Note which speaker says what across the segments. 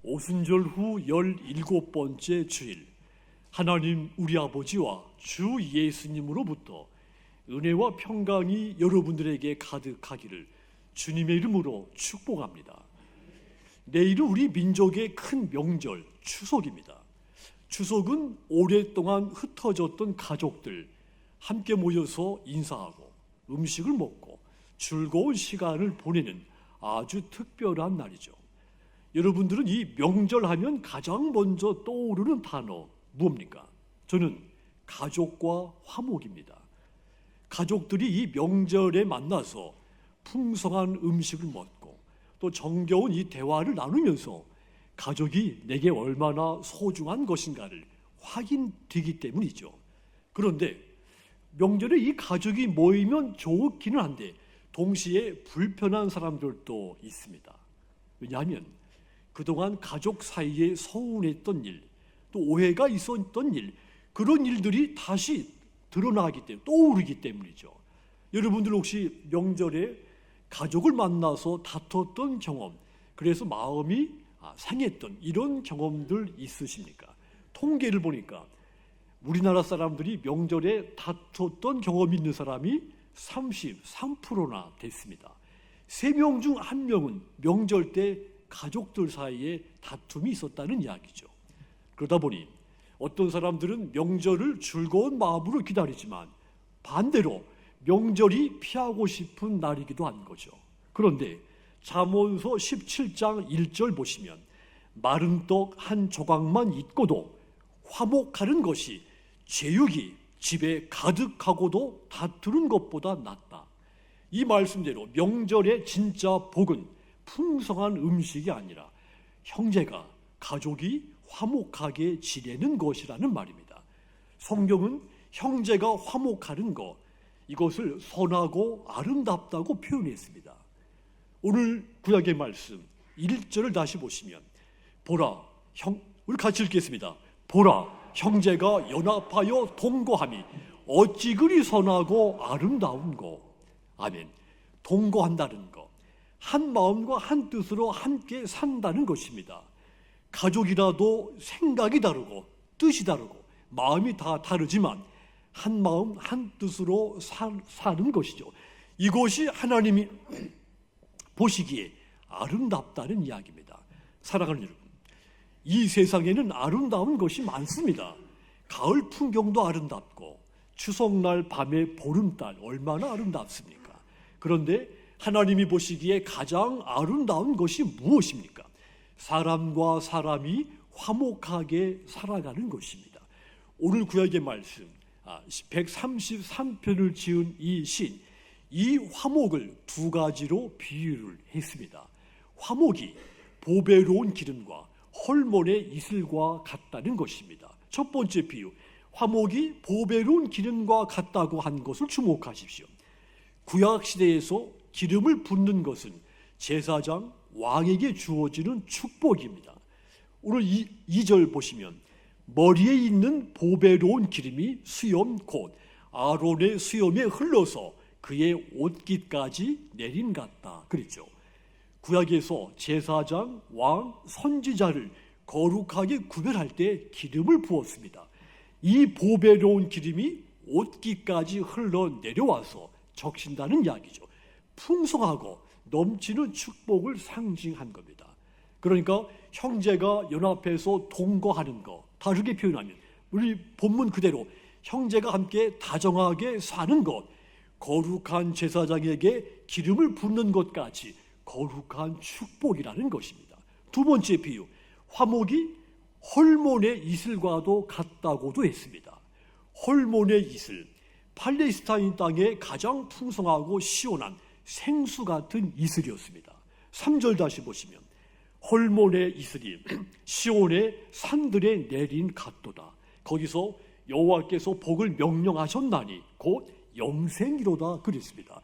Speaker 1: 오순절 후 17번째 주일, 하나님 우리 아버지와 주 예수님으로부터 은혜와 평강이 여러분들에게 가득하기를 주님의 이름으로 축복합니다. 내일은 우리 민족의 큰 명절 추석입니다. 추석은 오랫동안 흩어졌던 가족들 함께 모여서 인사하고 음식을 먹고 즐거운 시간을 보내는 아주 특별한 날이죠. 여러분들은 이 명절하면 가장 먼저 떠오르는 단어 무엇입니까? 저는 가족과 화목입니다. 가족들이 이 명절에 만나서 풍성한 음식을 먹고 또 정겨운 이 대화를 나누면서 가족이 내게 얼마나 소중한 것인가를 확인되기 때문이죠. 그런데 명절에 이 가족이 모이면 좋기는 한데 동시에 불편한 사람들도 있습니다. 왜냐하면 그동안 가족 사이에 서운했던 일, 또 오해가 있었던 일, 그런 일들이 다시 드러나기 때문에, 떠오르기 때문이죠. 여러분들 혹시 명절에 가족을 만나서 다퉜던 경험, 그래서 마음이 상했던 이런 경험들 있으십니까? 통계를 보니까 우리나라 사람들이 명절에 다퉜던 경험이 있는 사람이 33%나 됐습니다. 3명 중 1명은 명절 때 가족들 사이에 다툼이 있었다는 이야기죠. 그러다 보니 어떤 사람들은 명절을 즐거운 마음으로 기다리지만 반대로 명절이 피하고 싶은 날이기도 한 거죠. 그런데 잠언서 17장 1절 보시면 마른 떡 한 조각만 있고도 화목하는 것이 제육이 집에 가득하고도 다투는 것보다 낫다. 이 말씀대로 명절의 진짜 복은 풍성한 음식이 아니라 형제가, 가족이 화목하게 지내는 것이라는 말입니다. 성경은 형제가 화목하는 것, 이것을 선하고 아름답다고 표현했습니다. 오늘 구약의 말씀 1절을 다시 보시면 보라, 우리 같이 읽겠습니다. 보라, 형제가 연합하여 동거함이 어찌 그리 선하고 아름다운고. 아멘. 동거한다는 것, 한 마음과 한 뜻으로 함께 산다는 것입니다. 가족이라도 생각이 다르고 뜻이 다르고 마음이 다 다르지만 한 마음 한 뜻으로 사는 것이죠. 이것이 하나님이 보시기에 아름답다는 이야기입니다. 사랑하는 여러분, 이 세상에는 아름다운 것이 많습니다. 가을 풍경도 아름답고 추석날 밤의 보름달 얼마나 아름답습니까? 그런데 하나님이 보시기에 가장 아름다운 것이 무엇입니까? 사람과 사람이 화목하게 살아가는 것입니다. 오늘 구약의 말씀 133편을 지은 이 신, 이 화목을 두 가지로 비유를 했습니다. 화목이 보배로운 기름과 헐몬의 이슬과 같다는 것입니다. 첫 번째 비유, 화목이 보배로운 기름과 같다고 한 것을 주목하십시오. 구약시대에서 기름을 붓는 것은 제사장, 왕에게 주어지는 축복입니다. 오늘 2절 보시면 머리에 있는 보배로운 기름이 수염 곧 아론의 수염에 흘러서 그의 옷깃까지 내린 같다 그랬죠. 구약에서 제사장, 왕, 선지자를 거룩하게 구별할 때 기름을 부었습니다. 이 보배로운 기름이 옷깃까지 흘러내려와서 적신다는 이야기죠. 풍성하고 넘치는 축복을 상징한 겁니다. 그러니까 형제가 연합해서 동거하는 것, 다르게 표현하면 우리 본문 그대로 형제가 함께 다정하게 사는 것, 거룩한 제사장에게 기름을 붓는 것까지 거룩한 축복이라는 것입니다. 두 번째 비유, 화목이 헐몬의 이슬과도 같다고도 했습니다. 헐몬의 이슬, 팔레스타인 땅에 가장 풍성하고 시원한 생수 같은 이슬이었습니다. 3절 다시 보시면 헐몬의 이슬이 시온의 산들에 내린 같도다. 거기서 여호와께서 복을 명령하셨나니 곧 영생이로다 그랬습니다.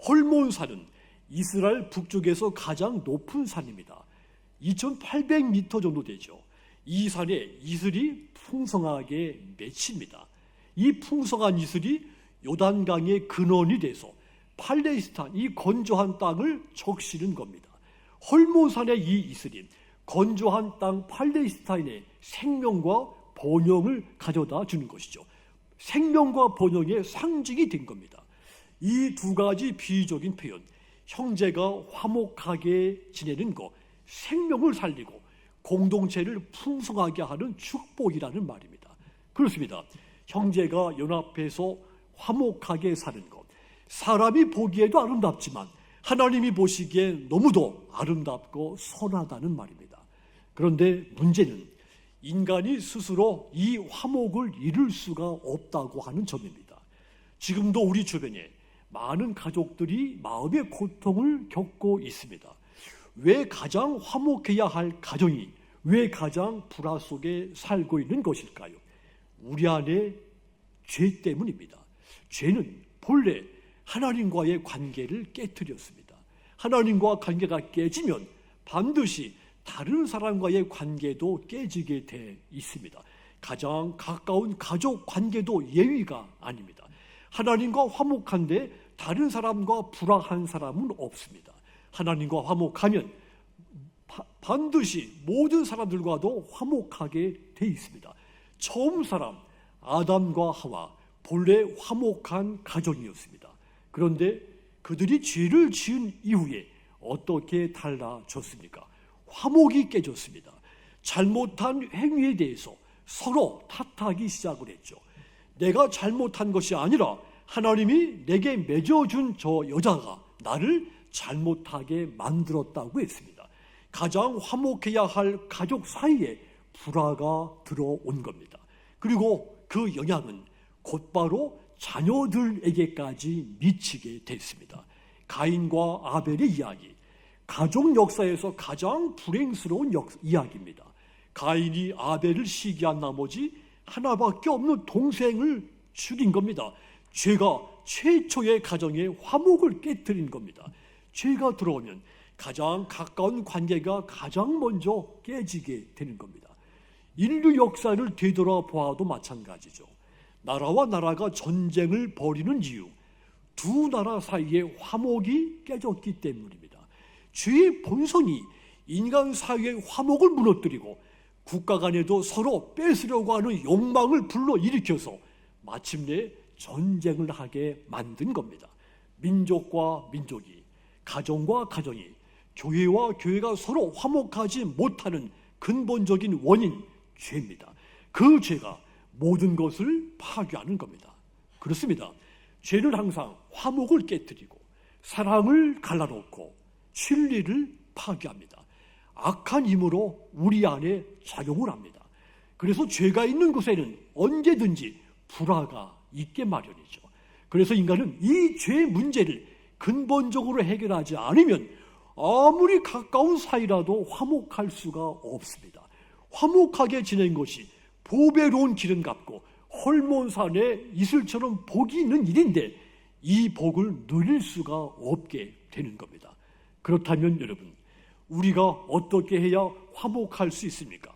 Speaker 1: 헐몬산은 이스라엘 북쪽에서 가장 높은 산입니다. 2800m 정도 되죠. 이 산에 이슬이 풍성하게 맺힙니다. 이 풍성한 이슬이 요단강의 근원이 돼서 팔레스타인 이 건조한 땅을 적시는 겁니다. 헐몬산의 이 이슬이 건조한 땅 팔레스타인의 생명과 번영을 가져다 주는 것이죠. 생명과 번영의 상징이 된 겁니다. 이 두 가지 비유적인 표현, 형제가 화목하게 지내는 것, 생명을 살리고 공동체를 풍성하게 하는 축복이라는 말입니다. 그렇습니다. 형제가 연합해서 화목하게 사는 것, 사람이 보기에도 아름답지만 하나님이 보시기에 너무도 아름답고 선하다는 말입니다. 그런데 문제는 인간이 스스로 이 화목을 이룰 수가 없다고 하는 점입니다. 지금도 우리 주변에 많은 가족들이 마음의 고통을 겪고 있습니다. 왜 가장 화목해야 할 가정이 왜 가장 불화 속에 살고 있는 것일까요? 우리 안에 죄 때문입니다. 죄는 본래 하나님과의 관계를 깨뜨렸습니다. 하나님과 관계가 깨지면 반드시 다른 사람과의 관계도 깨지게 돼 있습니다. 가장 가까운 가족 관계도 예외가 아닙니다. 하나님과 화목한데 다른 사람과 불화한 사람은 없습니다. 하나님과 화목하면 반드시 모든 사람들과도 화목하게 돼 있습니다. 처음 사람 아담과 하와 본래 화목한 가정이었습니다. 그런데 그들이 죄를 지은 이후에 어떻게 달라졌습니까? 화목이 깨졌습니다. 잘못한 행위에 대해서 서로 탓하기 시작을 했죠. 내가 잘못한 것이 아니라 하나님이 내게 맺어준 저 여자가 나를 잘못하게 만들었다고 했습니다. 가장 화목해야 할 가족 사이에 불화가 들어온 겁니다. 그리고 그 영향은 곧바로 자녀들에게까지 미치게 됐습니다. 가인과 아벨의 이야기, 가족 역사에서 가장 불행스러운 이야기입니다. 가인이 아벨을 시기한 나머지 하나밖에 없는 동생을 죽인 겁니다. 죄가 최초의 가정의 화목을 깨뜨린 겁니다. 죄가 들어오면 가장 가까운 관계가 가장 먼저 깨지게 되는 겁니다. 인류 역사를 되돌아보아도 마찬가지죠. 나라와 나라가 전쟁을 벌이는 이유, 두 나라 사이의 화목이 깨졌기 때문입니다. 죄의 본성이 인간 사이의 화목을 무너뜨리고 국가 간에도 서로 뺏으려고 하는 욕망을 불러일으켜서 마침내 전쟁을 하게 만든 겁니다. 민족과 민족이, 가정과 가정이, 교회와 교회가 서로 화목하지 못하는 근본적인 원인, 죄입니다. 그 죄가 모든 것을 파괴하는 겁니다. 그렇습니다. 죄는 항상 화목을 깨뜨리고 사랑을 갈라놓고 진리를 파괴합니다. 악한 힘으로 우리 안에 작용을 합니다. 그래서 죄가 있는 곳에는 언제든지 불화가 있게 마련이죠. 그래서 인간은 이 죄의 문제를 근본적으로 해결하지 않으면 아무리 가까운 사이라도 화목할 수가 없습니다. 화목하게 지낸 것이 보배로운 기름 같고 헐몬산에 이슬처럼 복이 있는 일인데 이 복을 누릴 수가 없게 되는 겁니다. 그렇다면 여러분, 우리가 어떻게 해야 화목할 수 있습니까?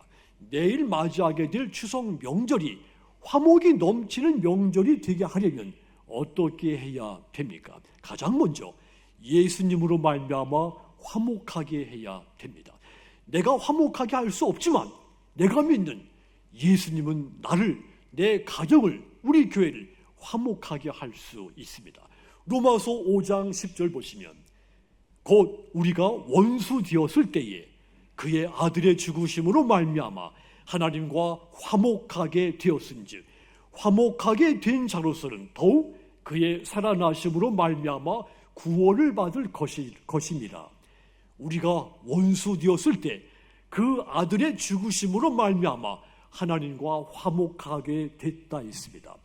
Speaker 1: 내일 맞이하게 될 추석 명절이 화목이 넘치는 명절이 되게 하려면 어떻게 해야 됩니까? 가장 먼저 예수님으로 말미암아 화목하게 해야 됩니다. 내가 화목하게 할 수 없지만 내가 믿는 예수님은 나를, 내 가정을, 우리 교회를 화목하게 할 수 있습니다. 로마서 5장 10절 보시면 곧 우리가 원수 되었을 때에 그의 아들의 죽으심으로 말미암아 하나님과 화목하게 되었은즉 화목하게 된 자로서는 더욱 그의 살아나심으로 말미암아 구원을 받을 것입니다. 우리가 원수 되었을 때 그 아들의 죽으심으로 말미암아 하나님과 화목하게 됐다 했습니다.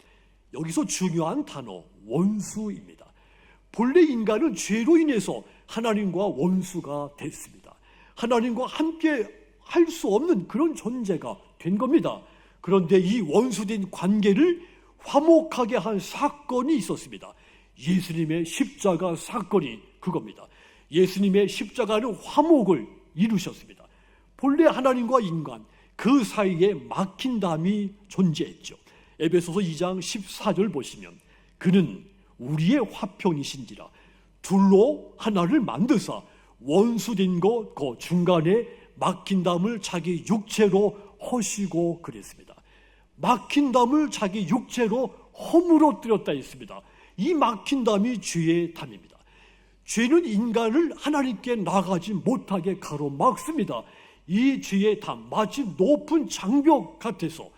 Speaker 1: 여기서 중요한 단어 원수입니다. 본래 인간은 죄로 인해서 하나님과 원수가 됐습니다. 하나님과 함께 할 수 없는 그런 존재가 된 겁니다. 그런데 이 원수된 관계를 화목하게 한 사건이 있었습니다. 예수님의 십자가 사건이 그겁니다. 예수님의 십자가는 화목을 이루셨습니다. 본래 하나님과 인간 그 사이에 막힌 담이 존재했죠. 에베소서 2장 14절 보시면 그는 우리의 화평이신지라 둘로 하나를 만드사 원수된 것 그 중간에 막힌 담을 자기 육체로 허시고 그랬습니다. 막힌 담을 자기 육체로 허물어뜨렸다 했습니다. 이 막힌 담이 죄의 담입니다. 죄는 인간을 하나님께 나가지 못하게 가로막습니다. 이 죄의 담, 마치 높은 장벽 같아서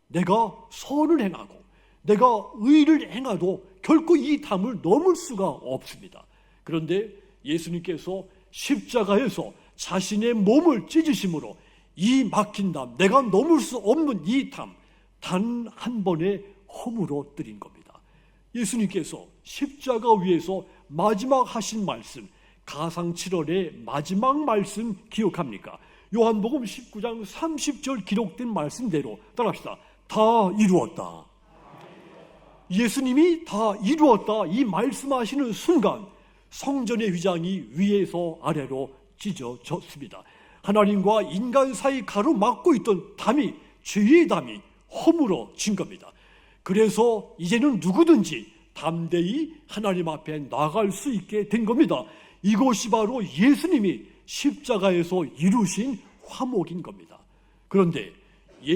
Speaker 1: 내가 선을 행하고 내가 의를 행하도 결코 이 담을 넘을 수가 없습니다. 그런데 예수님께서 십자가에서 자신의 몸을 찢으심으로 이 막힌 담, 내가 넘을 수 없는 이 담, 단 한 번에 허물어뜨린 겁니다. 예수님께서 십자가 위에서 마지막 하신 말씀, 가상 7월의 마지막 말씀 기억합니까? 요한복음 19장 30절 기록된 말씀대로 따라합시다. 다 이루었다. 예수님이 다 이루었다 이 말씀하시는 순간 성전의 휘장이 위에서 아래로 찢어졌습니다. 하나님과 인간 사이 가로막고 있던 담이, 죄의 담이 허물어진 겁니다. 그래서 이제는 누구든지 담대히 하나님 앞에 나갈 수 있게 된 겁니다. 이것이 바로 예수님이 십자가에서 이루신 화목인 겁니다. 그런데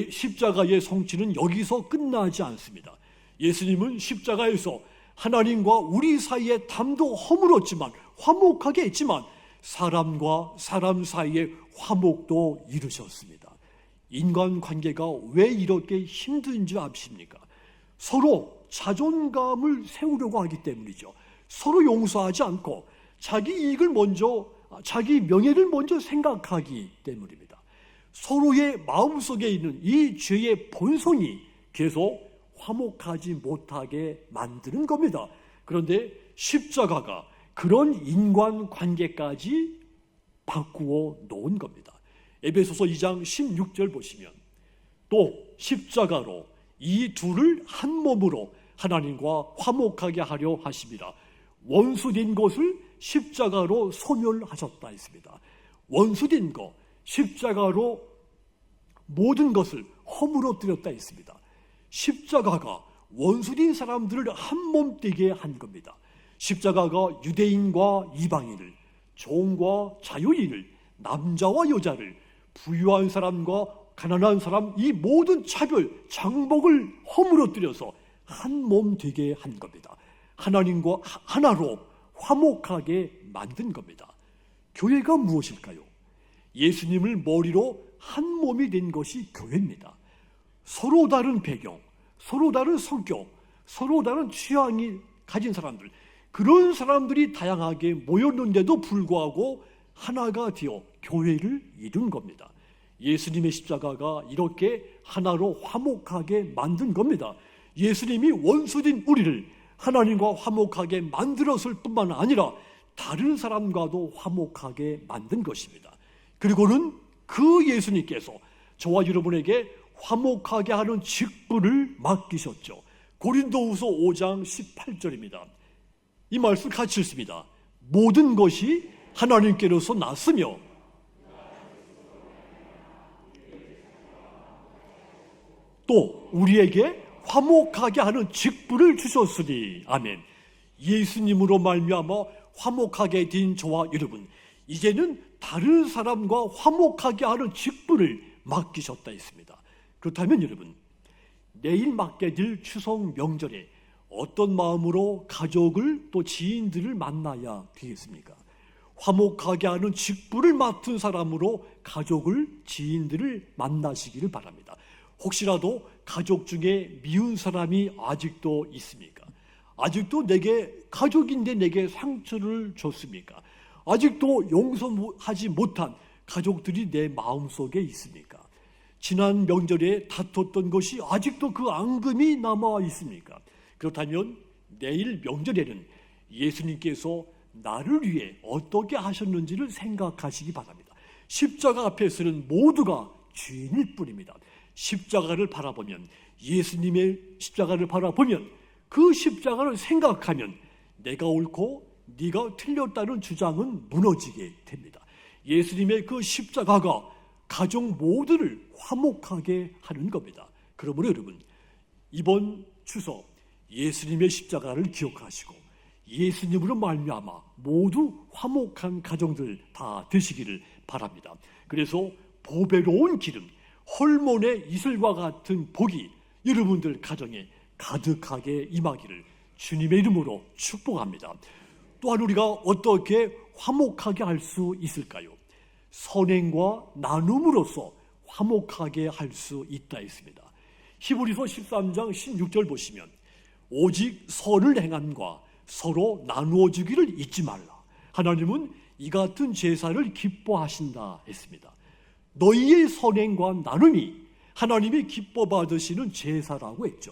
Speaker 1: 십자가의 성취는 여기서 끝나지 않습니다. 예수님은 십자가에서 하나님과 우리 사이의 담도 허물었지만, 화목하게 했지만 사람과 사람 사이의 화목도 이루셨습니다. 인간관계가 왜 이렇게 힘든지 아십니까? 서로 자존감을 세우려고 하기 때문이죠. 서로 용서하지 않고 자기 이익을 먼저, 자기 명예를 먼저 생각하기 때문입니다. 서로의 마음속에 있는 이 죄의 본성이 계속 화목하지 못하게 만드는 겁니다. 그런데 십자가가 그런 인간관계까지 바꾸어 놓은 겁니다. 에베소서 2장 16절 보시면 또 십자가로 이 둘을 한 몸으로 하나님과 화목하게 하려 하십니다. 원수된 것을 십자가로 소멸하셨다 했습니다. 원수된 것, 십자가로 모든 것을 허물어뜨렸다 했습니다. 십자가가 원수된 사람들을 한 몸 되게 한 겁니다. 십자가가 유대인과 이방인을, 종과 자유인을, 남자와 여자를, 부유한 사람과 가난한 사람, 이 모든 차별, 장벽을 허물어뜨려서 한 몸 되게 한 겁니다. 하나님과 하나로 화목하게 만든 겁니다. 교회가 무엇일까요? 예수님을 머리로 한 몸이 된 것이 교회입니다. 서로 다른 배경, 서로 다른 성격, 서로 다른 취향이 가진 사람들, 그런 사람들이 다양하게 모였는데도 불구하고 하나가 되어 교회를 이룬 겁니다. 예수님의 십자가가 이렇게 하나로 화목하게 만든 겁니다. 예수님이 원수된 우리를 하나님과 화목하게 만들었을 뿐만 아니라 다른 사람과도 화목하게 만든 것입니다. 그리고는 그 예수님께서 저와 여러분에게 화목하게 하는 직분을 맡기셨죠. 고린도후서 5장 18절입니다. 이 말씀 같이 읽습니다. 모든 것이 하나님께로서 났으며 또 우리에게 화목하게 하는 직분을 주셨으니 아멘. 예수님으로 말미암아 화목하게 된 저와 여러분, 이제는 다른 사람과 화목하게 하는 직분을 맡기셨다 했습니다. 그렇다면 여러분, 내일 맞게 될 추석 명절에 어떤 마음으로 가족을 또 지인들을 만나야 되겠습니까? 화목하게 하는 직분을 맡은 사람으로 가족을, 지인들을 만나시기를 바랍니다. 혹시라도 가족 중에 미운 사람이 아직도 있습니까? 아직도 내게 가족인데 내게 상처를 줬습니까? 아직도 용서하지 못한 가족들이 내 마음속에 있습니까? 지난 명절에 다퉜던 것이 아직도 그 앙금이 남아 있습니까? 그렇다면 내일 명절에는 예수님께서 나를 위해 어떻게 하셨는지를 생각하시기 바랍니다. 십자가 앞에서는 모두가 죄인일 뿐입니다. 십자가를 바라보면, 예수님의 십자가를 바라보면, 그 십자가를 생각하면 내가 옳고 네가 틀렸다는 주장은 무너지게 됩니다. 예수님의 그 십자가가 가족 모두를 화목하게 하는 겁니다. 그러므로 여러분, 이번 추석 예수님의 십자가를 기억하시고 예수님으로 말미암아 모두 화목한 가정들 다 되시기를 바랍니다. 그래서 보배로운 기름, 홀몬의 이슬과 같은 복이 여러분들 가정에 가득하게 임하기를 주님의 이름으로 축복합니다. 또한 우리가 어떻게 화목하게 할 수 있을까요? 선행과 나눔으로써 화목하게 할 수 있다 했습니다. 히브리서 13장 16절 보시면 오직 선을 행함과 서로 나누어 주기를 잊지 말라. 하나님은 이 같은 제사를 기뻐하신다 했습니다. 너희의 선행과 나눔이 하나님이 기뻐 받으시는 제사라고 했죠.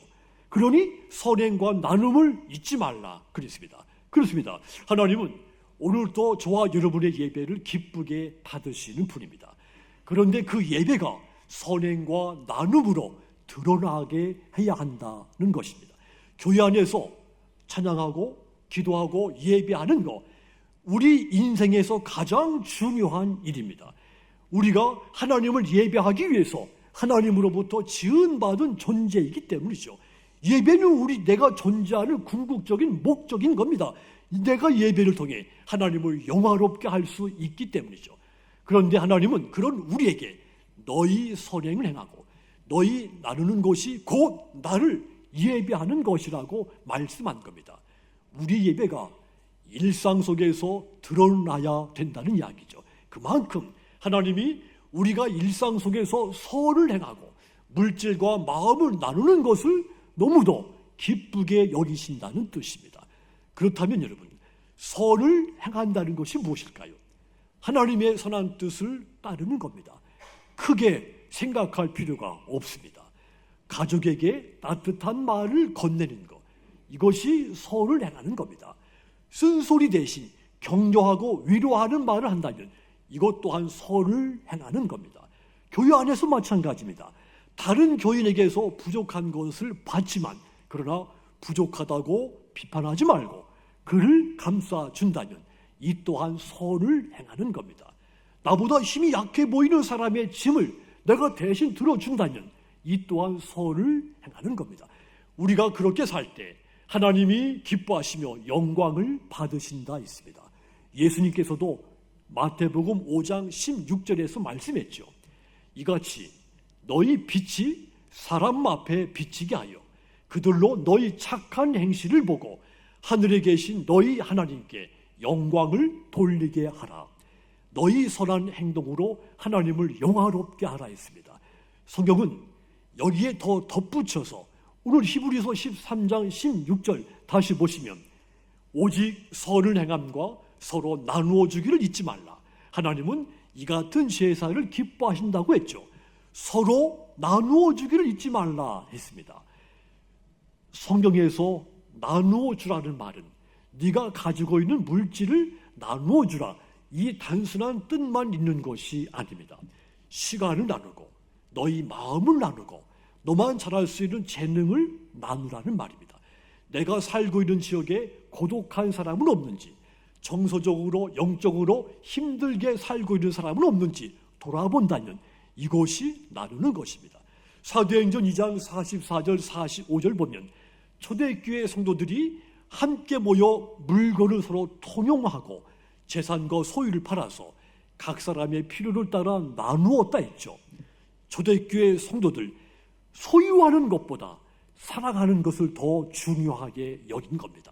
Speaker 1: 그러니 선행과 나눔을 잊지 말라 그랬습니다. 그렇습니다. 하나님은 오늘도 저와 여러분의 예배를 기쁘게 받으시는 분입니다. 그런데 그 예배가 선행과 나눔으로 드러나게 해야 한다는 것입니다. 교회 안에서 찬양하고 기도하고 예배하는 것, 우리 인생에서 가장 중요한 일입니다. 우리가 하나님을 예배하기 위해서 하나님으로부터 지은받은 존재이기 때문이죠. 예배는 내가 존재하는 궁극적인 목적인 겁니다. 내가 예배를 통해 하나님을 영화롭게 할 수 있기 때문이죠. 그런데 하나님은 그런 우리에게 너희 선행을 행하고 너희 나누는 것이 곧 나를 예배하는 것이라고 말씀한 겁니다. 우리 예배가 일상 속에서 드러나야 된다는 이야기죠. 그만큼 하나님이 우리가 일상 속에서 선을 행하고 물질과 마음을 나누는 것을 너무도 기쁘게 여기신다는 뜻입니다. 그렇다면 여러분, 선을 행한다는 것이 무엇일까요? 하나님의 선한 뜻을 따르는 겁니다. 크게 생각할 필요가 없습니다. 가족에게 따뜻한 말을 건네는 것, 이것이 선을 행하는 겁니다. 쓴소리 대신 격려하고 위로하는 말을 한다면 이것 또한 선을 행하는 겁니다. 교회 안에서 마찬가지입니다. 다른 교인에게서 부족한 것을 받지만 그러나 부족하다고 비판하지 말고 그를 감싸준다면 이 또한 선을 행하는 겁니다. 나보다 힘이 약해 보이는 사람의 짐을 내가 대신 들어준다면 이 또한 선을 행하는 겁니다. 우리가 그렇게 살 때 하나님이 기뻐하시며 영광을 받으신다 했습니다. 예수님께서도 마태복음 5장 16절에서 말씀했죠. 이같이 너희 빛이 사람 앞에 비치게 하여 그들로 너희 착한 행실을 보고 하늘에 계신 너희 하나님께 영광을 돌리게 하라. 너희 선한 행동으로 하나님을 영화롭게 하라 했습니다. 성경은 여기에 더 덧붙여서 오늘 히브리서 13장 16절 다시 보시면 오직 선을 행함과 서로 나누어 주기를 잊지 말라. 하나님은 이 같은 제사를 기뻐하신다고 했죠. 서로 나누어 주기를 잊지 말라 했습니다. 성경에서 나누어 주라는 말은 네가 가지고 있는 물질을 나누어 주라, 이 단순한 뜻만 있는 것이 아닙니다. 시간을 나누고 너희 마음을 나누고 너만 잘할 수 있는 재능을 나누라는 말입니다. 내가 살고 있는 지역에 고독한 사람은 없는지, 정서적으로 영적으로 힘들게 살고 있는 사람은 없는지 돌아본다면 이것이 나누는 것입니다. 사도행전 2장 44절 45절 보면 초대교회 성도들이 함께 모여 물건을 서로 통용하고 재산과 소유를 팔아서 각 사람의 필요를 따라 나누었다 했죠. 초대교회 성도들, 소유하는 것보다 사랑하는 것을 더 중요하게 여긴 겁니다.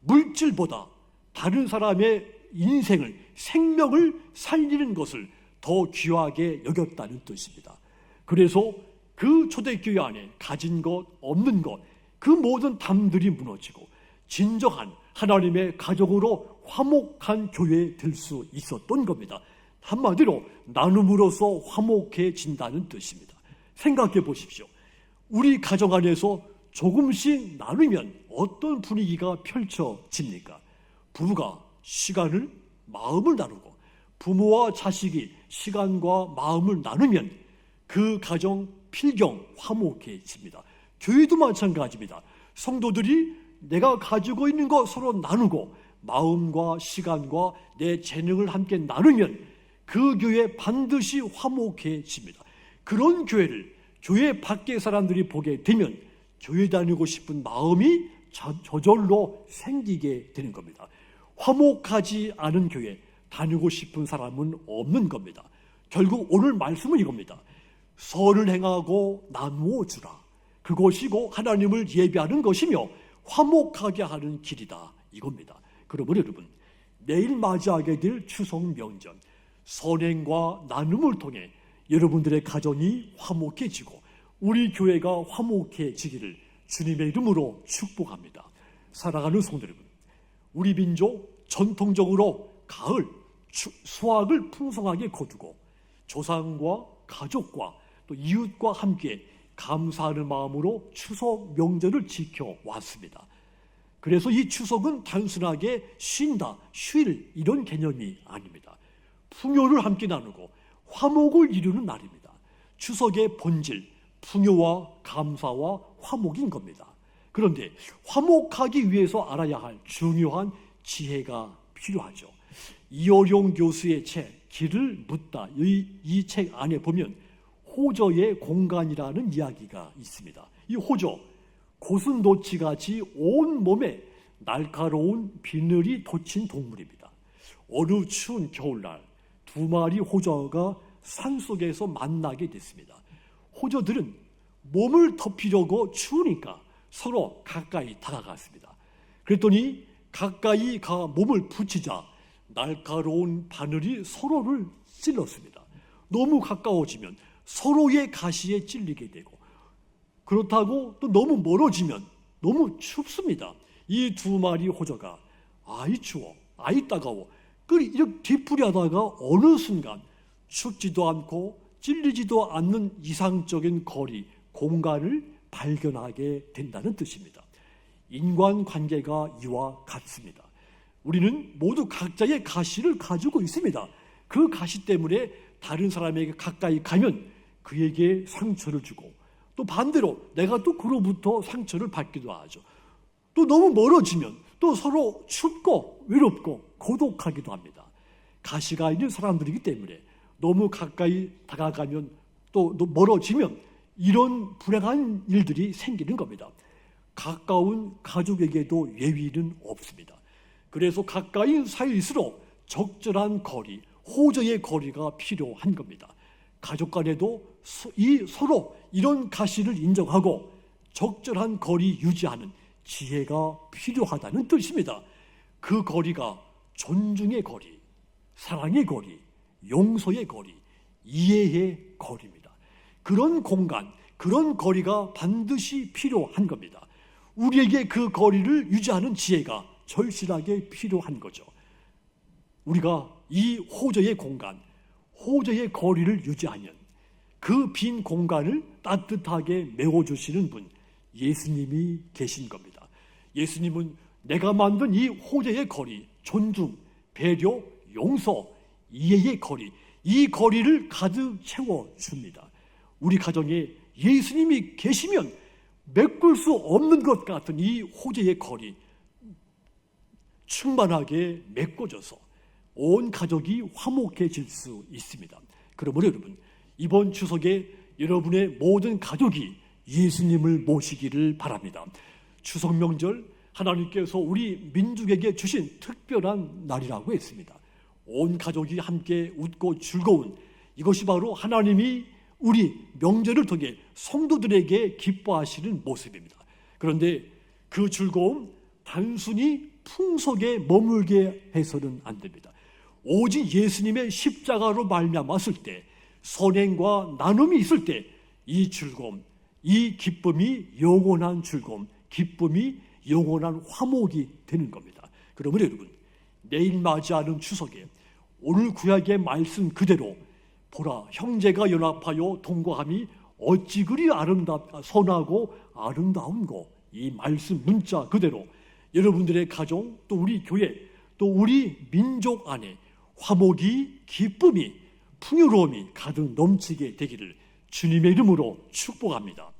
Speaker 1: 물질보다 다른 사람의 인생을, 생명을 살리는 것을 더 귀하게 여겼다는 뜻입니다. 그래서 그 초대교회 안에 가진 것, 없는 것, 그 모든 담들이 무너지고 진정한 하나님의 가족으로 화목한 교회에 될 수 있었던 겁니다. 한마디로 나눔으로써 화목해진다는 뜻입니다. 생각해 보십시오. 우리 가정 안에서 조금씩 나누면 어떤 분위기가 펼쳐집니까? 부부가 시간을, 마음을 나누고 부모와 자식이 시간과 마음을 나누면 그 가정 필경 화목해집니다. 교회도 마찬가지입니다. 성도들이 내가 가지고 있는 거 서로 나누고 마음과 시간과 내 재능을 함께 나누면 그 교회 반드시 화목해집니다. 그런 교회를 교회 밖의 사람들이 보게 되면 교회 다니고 싶은 마음이 저절로 생기게 되는 겁니다. 화목하지 않은 교회 다니고 싶은 사람은 없는 겁니다. 결국 오늘 말씀은 이겁니다. 선을 행하고 나누어 주라. 그것이고 하나님을 예배하는 것이며 화목하게 하는 길이다. 이겁니다. 그러므로 여러분, 내일 맞이하게 될 추석 명절, 선행과 나눔을 통해 여러분들의 가정이 화목해지고 우리 교회가 화목해지기를 주님의 이름으로 축복합니다. 사랑하는 성도 여러분, 우리 민족 전통적으로 가을, 수확을 풍성하게 거두고 조상과 가족과 또 이웃과 함께 감사하는 마음으로 추석 명절을 지켜왔습니다. 그래서 이 추석은 단순하게 쉰다, 쉴 이런 개념이 아닙니다. 풍요를 함께 나누고 화목을 이루는 날입니다. 추석의 본질, 풍요와 감사와 화목인 겁니다. 그런데 화목하기 위해서 알아야 할 중요한 지혜가 필요하죠. 이어룡 교수의 책 길을 묻다, 이 책 안에 보면 호저의 공간이라는 이야기가 있습니다. 이 호저, 고슴도치같이 온 몸에 날카로운 비늘이 돋친 동물입니다. 어느 추운 겨울날 두 마리 호저가 산속에서 만나게 됐습니다. 호저들은 몸을 덮이려고 추우니까 서로 가까이 다가갔습니다. 그랬더니 가까이 몸을 붙이자 날카로운 바늘이 서로를 찔렀습니다. 너무 가까워지면 서로의 가시에 찔리게 되고, 그렇다고 또 너무 멀어지면 너무 춥습니다. 이 두 마리 호저가 아이 추워, 아이 따가워 이렇게 뒤풀이하다가 어느 순간 춥지도 않고 찔리지도 않는 이상적인 거리, 공간을 발견하게 된다는 뜻입니다. 인간관계가 이와 같습니다. 우리는 모두 각자의 가시를 가지고 있습니다. 그 가시 때문에 다른 사람에게 가까이 가면 그에게 상처를 주고, 또 반대로 내가 또 그로부터 상처를 받기도 하죠. 또 너무 멀어지면 또 서로 춥고 외롭고 고독하기도 합니다. 가시가 있는 사람들이기 때문에 너무 가까이 다가가면 또 멀어지면 이런 불행한 일들이 생기는 겁니다. 가까운 가족에게도 예의는 없습니다. 그래서 가까이 사이일수록 적절한 거리, 호저의 거리가 필요한 겁니다. 가족 간에도 서로 이런 가시를 인정하고 적절한 거리 유지하는 지혜가 필요하다는 뜻입니다. 그 거리가 존중의 거리, 사랑의 거리, 용서의 거리, 이해의 거리입니다. 그런 공간, 그런 거리가 반드시 필요한 겁니다. 우리에게 그 거리를 유지하는 지혜가 절실하게 필요한 거죠. 우리가 이 호저의 공간, 호저의 거리를 유지하면 그 빈 공간을 따뜻하게 메워주시는 분, 예수님이 계신 겁니다. 예수님은 내가 만든 이 호저의 거리, 존중, 배려, 용서, 이해의 거리, 이 거리를 가득 채워줍니다. 우리 가정에 예수님이 계시면 메꿀 수 없는 것 같은 이 호저의 거리 충만하게 메꿔져서 온 가족이 화목해질 수 있습니다. 그러므로 여러분, 이번 추석에 여러분의 모든 가족이 예수님을 모시기를 바랍니다. 추석 명절 하나님께서 우리 민족에게 주신 특별한 날이라고 했습니다. 온 가족이 함께 웃고 즐거운, 이것이 바로 하나님이 우리 명절을 통해 성도들에게 기뻐하시는 모습입니다. 그런데 그 즐거움 단순히 풍속에 머물게 해서는 안 됩니다. 오직 예수님의 십자가로 말미암았을 때, 선행과 나눔이 있을 때 이 즐거움, 이 기쁨이 영원한 즐거움, 기쁨이 영원한 화목이 되는 겁니다. 그러므로 여러분, 내일 맞이하는 추석에 오늘 구약의 말씀 그대로 보라, 형제가 연합하여 동거함이 어찌 그리 선하고 아름다운고, 이 말씀 문자 그대로 여러분들의 가정, 또 우리 교회, 또 우리 민족 안에 화목이, 기쁨이, 풍요로움이 가득 넘치게 되기를 주님의 이름으로 축복합니다.